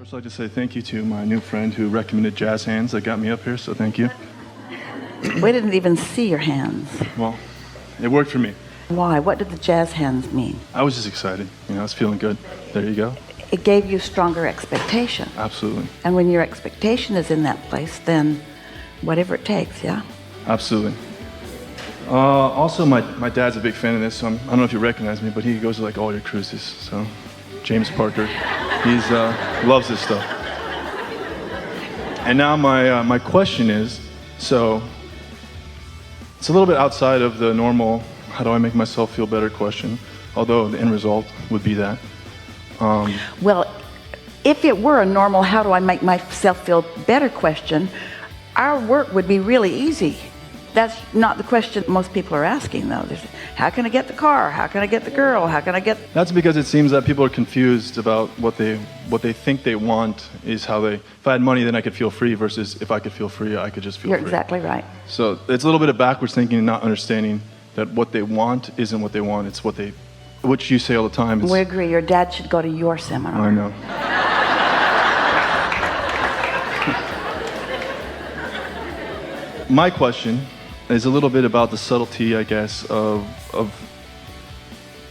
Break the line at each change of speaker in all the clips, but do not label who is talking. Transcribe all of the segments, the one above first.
First, I'd like to say thank you to my new friend who recommended jazz hands that got me up here, so thank you.
We didn't even see your hands.
Well, it worked for me.
Why? What did the jazz hands mean?
I was just excited. I was feeling good. There you go.
It gave you stronger expectation.
Absolutely.
And when your expectation is in that place, then whatever it takes, yeah?
Absolutely. Also, my dad's a big fan of this, so I don't know if you recognize me, but he goes to like all your cruises, so James Parker. He's loves this stuff. And now my question is, so it's a little bit outside of the normal, how do I make myself feel better question, although the end result would be that.
Well, if it were a normal, how do I make myself feel better question, our work would be really easy. That's not the question most people are asking, though. How can I get the car? How can I get the girl? How can I get...
That's because it seems that people are confused about what they think they want is how they... If I had money, then I could feel free, versus if I could feel free, I could just feel free.
You're exactly right.
So it's a little bit of backwards thinking and not understanding that what they want isn't what they want. It's what they... Which you say all the time.
We agree. Your dad should go to your seminar.
I know. My question is a little bit about the subtlety, I guess, of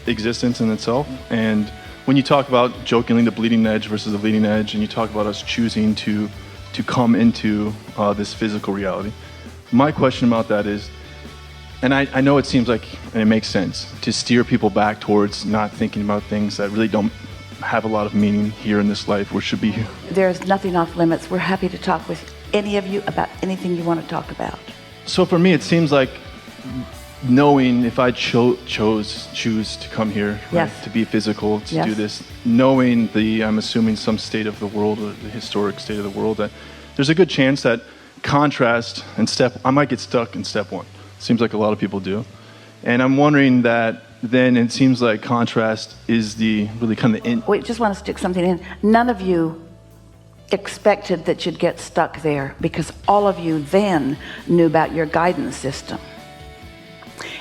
existence in itself. And when you talk about jokingly the bleeding edge versus the leading edge, and you talk about us choosing to come into this physical reality, my question about that is, and I know it seems like, and it makes sense, to steer people back towards not thinking about things that really don't have a lot of meaning here in this life, or should be here.
There's nothing off limits. We're happy to talk with any of you about anything you want to talk about.
So for me, it seems like knowing if I choose to come here,
yes,
right, to be physical, to
yes,
do this, knowing I'm assuming some state of the world, or the historic state of the world, that there's a good chance that contrast and I might get stuck in step one. Seems like a lot of people do. And I'm wondering that then it seems like contrast is the really kind of the end.
Wait, just want to stick something in. None of you expected that you'd get stuck there, because all of you then knew about your guidance system.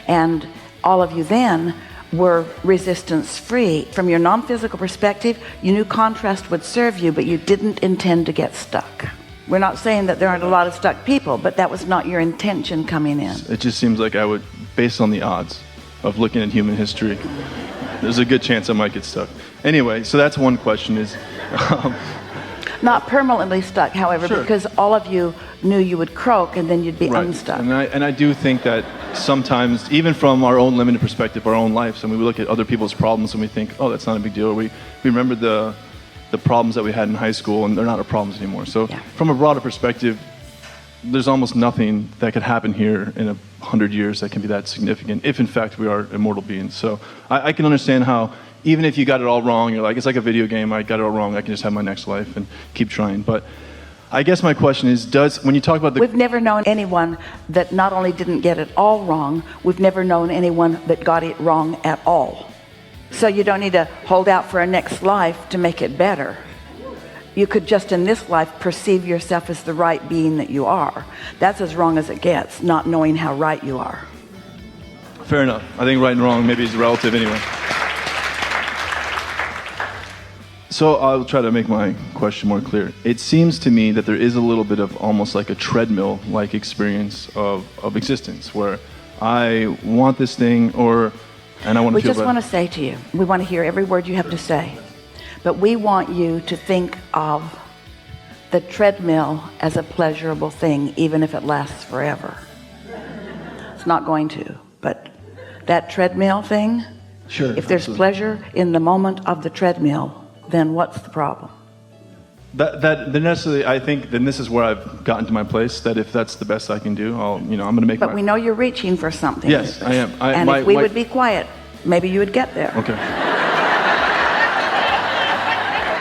And all of you then were resistance free. From your non-physical perspective, you knew contrast would serve you, but you didn't intend to get stuck. We're not saying that there aren't a lot of stuck people, but that was not your intention coming in.
It just seems like I would, based on the odds of looking at human history, there's a good chance I might get stuck. Anyway, so that's one question is...
Not permanently stuck, however,
sure,
because all of you knew you would croak and then you'd be
right,
unstuck.
And I do think that sometimes, even from our own limited perspective, our own lives, we look at other people's problems and we think, oh, that's not a big deal. We remember the problems that we had in high school, and they're not our problems anymore. So yeah, from a broader perspective, there's almost nothing that could happen here in 100 years that can be that significant, if in fact we are immortal beings. So I can understand how, even if you got it all wrong, you're like, it's like a video game, I got it all wrong, I can just have my next life and keep trying. But I guess my question is, when you talk about
We've never known anyone that not only didn't get it all wrong, we've never known anyone that got it wrong at all. So you don't need to hold out for a next life to make it better. You could just in this life perceive yourself as the right being that you are. That's as wrong as it gets, not knowing how right you are.
Fair enough. I think right and wrong maybe is relative anyway. So I'll try to make my question more clear. It seems to me that there is a little bit of almost like a treadmill-like experience of existence, where I want this thing, and I want to
We
feel
just
better.
want to say to you, we want to hear every word you have to say, but we want you to think of the treadmill as a pleasurable thing, even if it lasts forever. It's not going to, but that treadmill thing,
sure,
if there's pleasure in the moment of the treadmill, then what's the problem?
Then necessarily, I think then this is where I've gotten to my place, that if that's the best I can do, I'm going to make.
But we know you're reaching for something.
Yes, I am.
And if we would be quiet, maybe you would get there.
Okay.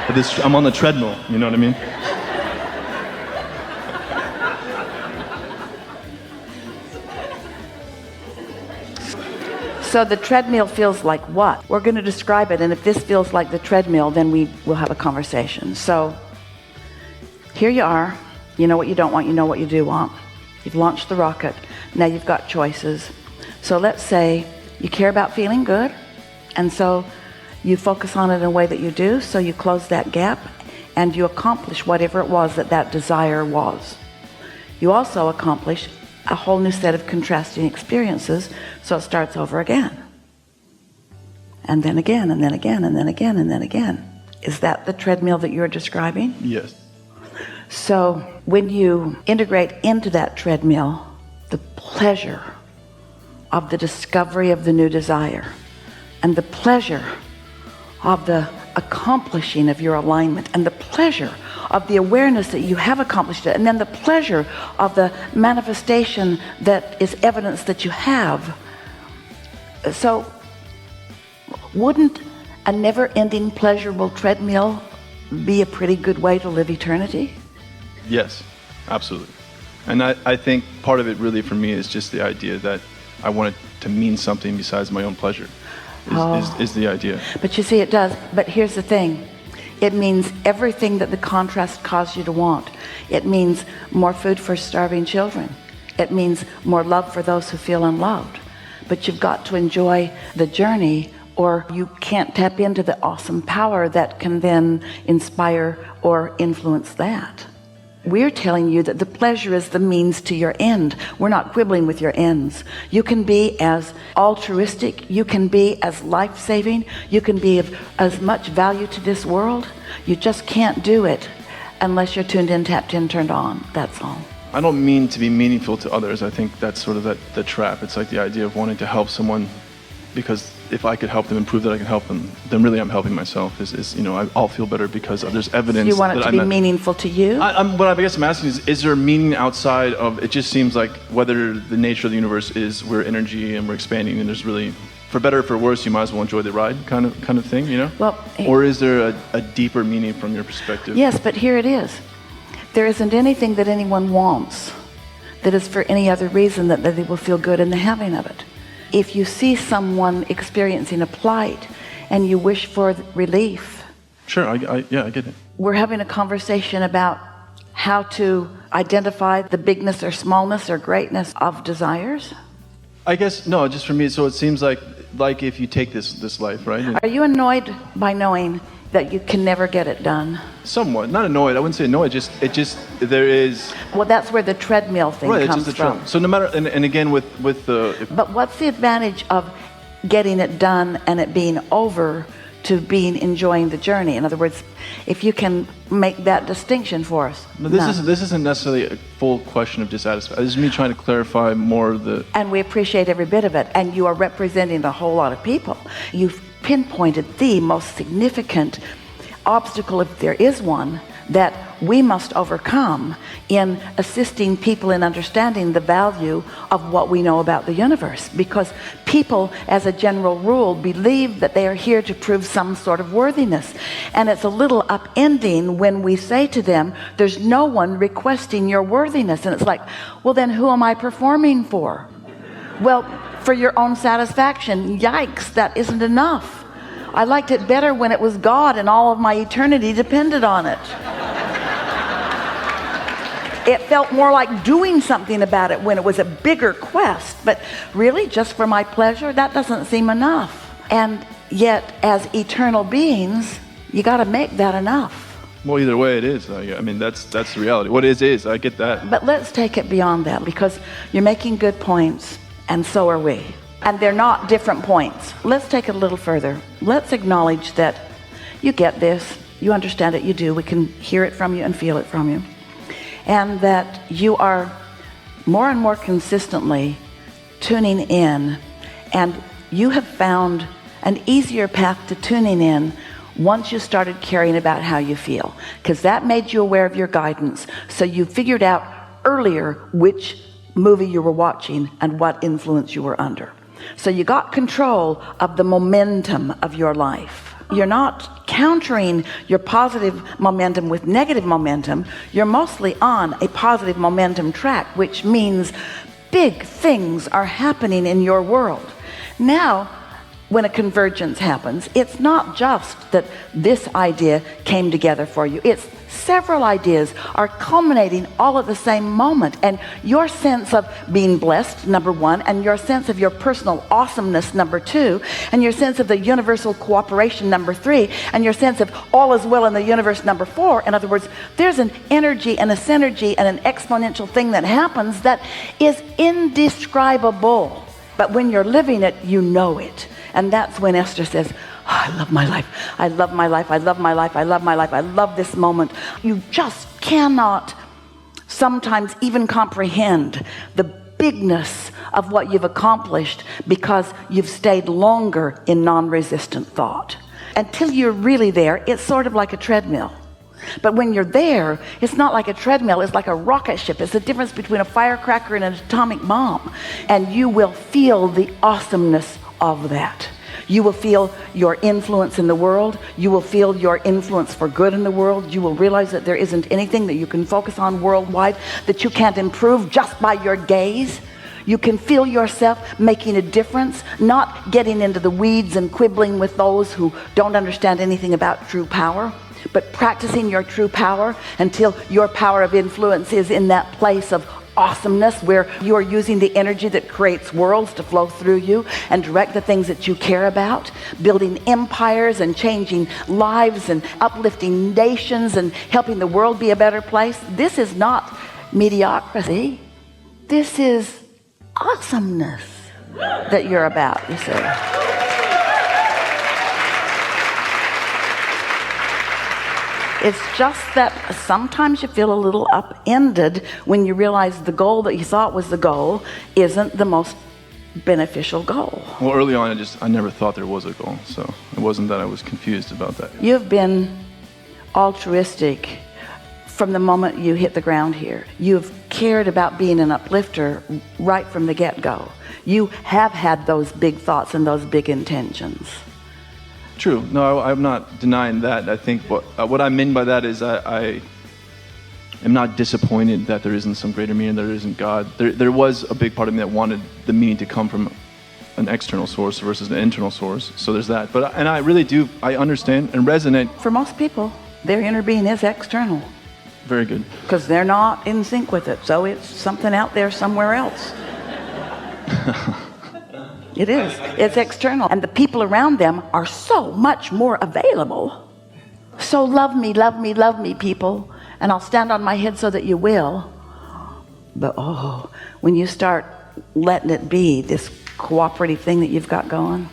But I'm on the treadmill. You know what I mean?
So the treadmill feels like what? We're going to describe it, and if this feels like the treadmill, then we will have a conversation. So here you are. You know what you don't want, you know what you do want. You've launched the rocket. Now you've got choices. So let's say you care about feeling good, and so you focus on it in a way that you do, so you close that gap, and you accomplish whatever it was that desire was. You also accomplish a whole new set of contrasting experiences, so it starts over again. And then again, and then again, and then again, and then again. Is that the treadmill that you're describing?
Yes.
So when you integrate into that treadmill the pleasure of the discovery of the new desire and the pleasure of the accomplishing of your alignment and the pleasure of the awareness that you have accomplished it, and then the pleasure of the manifestation that is evidence that you have. So wouldn't a never-ending pleasurable treadmill be a pretty good way to live eternity?
Yes, absolutely. And I think part of it really for me is just the idea that I want it to mean something besides my own pleasure is the idea.
But you see, it does. But here's the thing. It means everything that the contrast caused you to want. It means more food for starving children. It means more love for those who feel unloved. But you've got to enjoy the journey, or you can't tap into the awesome power that can then inspire or influence that. We're telling you that the pleasure is the means to your end. We're not quibbling with your ends. You can be as altruistic, you can be as life-saving, you can be of as much value to this world. You just can't do it unless you're tuned in, tapped in, turned on. That's all.
I don't mean to be meaningful to others. I think that's sort of the trap. It's like the idea of wanting to help someone, because if I could help them and prove that I can help them, then really I'm helping myself. I'll feel better because there's evidence.
So you want it to be meaningful to you?
What I guess I'm asking is there meaning outside of, it just seems like whether the nature of the universe is we're energy and we're expanding, and there's really, for better or for worse, you might as well enjoy the ride kind of thing, you know?
Well,
or is there a deeper meaning from your perspective?
Yes, but here it is. There isn't anything that anyone wants that is for any other reason that they will feel good in the having of it. If you see someone experiencing a plight and you wish for relief.
Sure, I get it.
We're having a conversation about how to identify the bigness or smallness or greatness of desires.
I guess, no, just for me, so it seems like if you take this life, right?
Are you annoyed by knowing that you can never get it done?
Somewhat, not annoyed. I wouldn't say annoyed. There is.
Well, that's where the treadmill thing comes from.
So no matter, and again with the.
But what's the advantage of getting it done and it being over to being enjoying the journey? In other words, if you can make that distinction for us.
No, this isn't necessarily a full question of dissatisfaction. This is me trying to clarify more the.
And we appreciate every bit of it. And you are representing a whole lot of people. You've pinpointed the most significant obstacle, if there is one, that we must overcome in assisting people in understanding the value of what we know about the universe. Because people, as a general rule, believe that they are here to prove some sort of worthiness. And it's a little upending when we say to them, there's no one requesting your worthiness. And it's like, well, then who am I performing for? Well, for your own satisfaction. Yikes, that isn't enough. I liked it better when it was God and all of my eternity depended on it. It felt more like doing something about it when it was a bigger quest. But really, just for my pleasure, that doesn't seem enough. And yet, as eternal beings, you got to make that enough.
Well, either way it is. I mean, that's the reality. What is, I get that.
But let's take it beyond that, because you're making good points, and so are we. And they're not different points. Let's take it a little further. Let's acknowledge that you get this, you understand it, you do. We can hear it from you and feel it from you. And that you are more and more consistently tuning in, and you have found an easier path to tuning in once you started caring about how you feel, because that made you aware of your guidance. So you figured out earlier which movie you were watching and what influence you were under. So you got control of the momentum of your life. You're not countering your positive momentum with negative momentum. You're mostly on a positive momentum track, which means big things are happening in your world. Now, when a convergence happens, it's not just that this idea came together for you. It's several ideas are culminating all at the same moment. And your sense of being blessed, number one, and your sense of your personal awesomeness, number two, and your sense of the universal cooperation, number three, and your sense of all is well in the universe, number four. In other words, there's an energy and a synergy and an exponential thing that happens that is indescribable. But when you're living it, you know it. And that's when Esther says, oh, I love my life. I love my life. I love my life. I love my life. I love this moment. You just cannot sometimes even comprehend the bigness of what you've accomplished because you've stayed longer in non-resistant thought. Until you're really there, it's sort of like a treadmill. But when you're there, it's not like a treadmill, it's like a rocket ship. It's the difference between a firecracker and an atomic bomb. And you will feel the awesomeness of that. You will feel your influence in the world. You will feel your influence for good in the world. You will realize that there isn't anything that you can focus on worldwide that you can't improve just by your gaze. You can feel yourself making a difference, not getting into the weeds and quibbling with those who don't understand anything about true power, but practicing your true power until your power of influence is in that place of awesomeness where you are using the energy that creates worlds to flow through you and direct the things that you care about, building empires and changing lives and uplifting nations and helping the world be a better place. This is not mediocrity. This is awesomeness that you're about, you see. It's just that sometimes you feel a little upended when you realize the goal that you thought was the goal isn't the most beneficial goal.
Well, early on, I never thought there was a goal, so it wasn't that I was confused about that.
You've been altruistic from the moment you hit the ground here. You've cared about being an uplifter right from the get-go. You have had those big thoughts and those big intentions.
True. No, I'm not denying that. I think what I mean by that is I am not disappointed that there isn't some greater meaning, there isn't God. There was a big part of me that wanted the meaning to come from an external source versus an internal source. So there's that. And I really do, I understand and resonate.
For most people, their inner being is external.
Very good.
Because they're not in sync with it. So it's something out there somewhere else. It is. It's external. And the people around them are so much more available. So love me, love me, love me, people. And I'll stand on my head so that you will. But oh, when you start letting it be this cooperative thing that you've got going.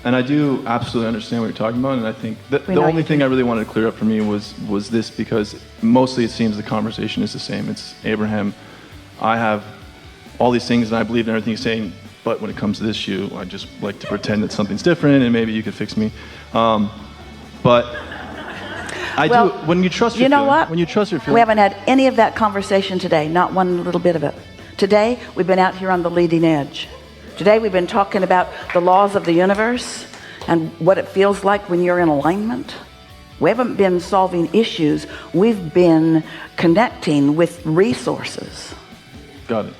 And I do absolutely understand what you're talking about. And I think the only thing I really wanted to clear up for me was this, because mostly it seems the conversation is the same. It's Abraham, I have all these things and I believe in everything he's saying. But when it comes to this issue, I just like to pretend that something's different and maybe you could fix me. But I do, when you trust your feeling. You know what? When you trust your feeling.
We haven't had any of that conversation today, not one little bit of it. Today, we've been out here on the leading edge. Today, we've been talking about the laws of the universe and what it feels like when you're in alignment. We haven't been solving issues. We've been connecting with resources.
Got it.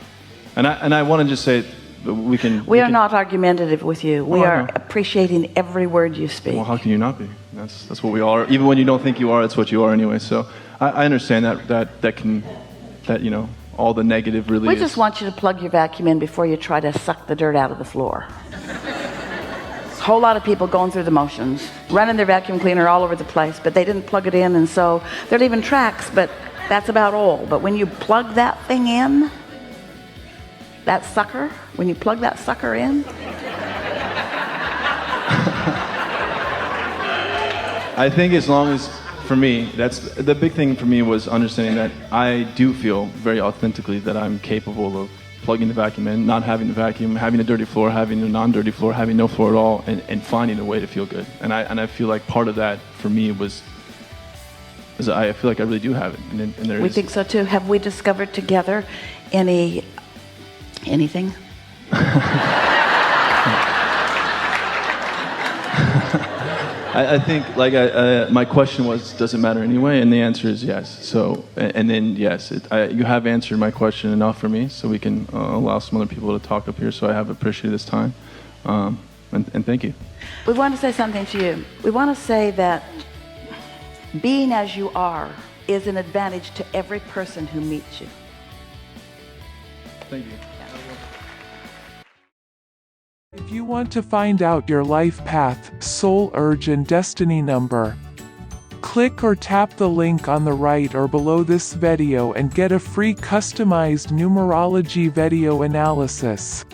And I want to just say, we
are not argumentative with you. We are appreciating every word you speak.
Well, how can you not be? That's what we are. Even when you don't think you are, it's what you are anyway. So I understand that you know, all the negative really.
We just want you to plug your vacuum in before you try to suck the dirt out of the floor. A whole lot of people going through the motions, running their vacuum cleaner all over the place, but they didn't plug it in, and so they're leaving tracks. But that's about all. But when you plug that thing in. That sucker, when you plug that sucker in.
I think as long as, for me, that's the big thing for me was understanding that I do feel very authentically that I'm capable of plugging the vacuum in, not having the vacuum, having a dirty floor, having a non-dirty floor, having no floor at all, and finding a way to feel good. And I feel like part of that for me is I feel like I really do have it. And there
we think so too. Have we discovered together anything?
I think, my question was, does it matter anyway? And the answer is yes. So, and then yes, you have answered my question enough for me, so we can allow some other people to talk up here. So I have appreciated this time. And thank you.
We want to say something to you. We want to say that being as you are is an advantage to every person who meets you.
Thank you.
If you want to find out your life path, soul urge and destiny number, click or tap the link on the right or below this video and get a free customized numerology video analysis.